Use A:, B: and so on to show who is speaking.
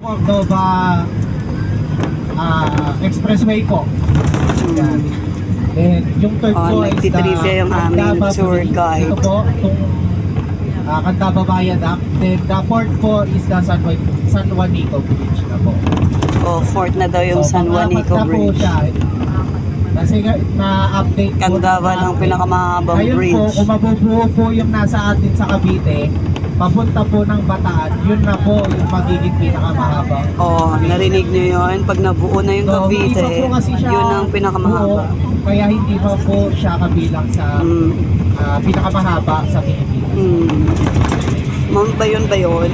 A: Cordova Expressway po. Yan. Then yung third po is the
B: nagtitrivia yung aming
A: Candaba
B: tour
A: Bridge.
B: guide.
A: Ito po, itong Candaba Viaduct. Then the fourth po is the San Juanico Bridge na po.
B: Fourth na daw yung San Juanico
A: mga
B: Bridge.
A: po siya. Kasi na-update po.
B: Candaba ng pinakamahabang
A: Ayun
B: bridge.
A: po, kung mabubuo po yung nasa atin sa Cavite, papunta po ng Bataan, yun na po yung magiging pinakamahabang.
B: Narinig nyo yun? Pag nabuo na yung Cavite,
A: hindi pa po kasi siya
B: yun ang pinakamahaba.
A: buo, kaya hindi pa po siya kabilang sa pinakamahaba sa Pilipinas.
B: Mount Bayon ba yun?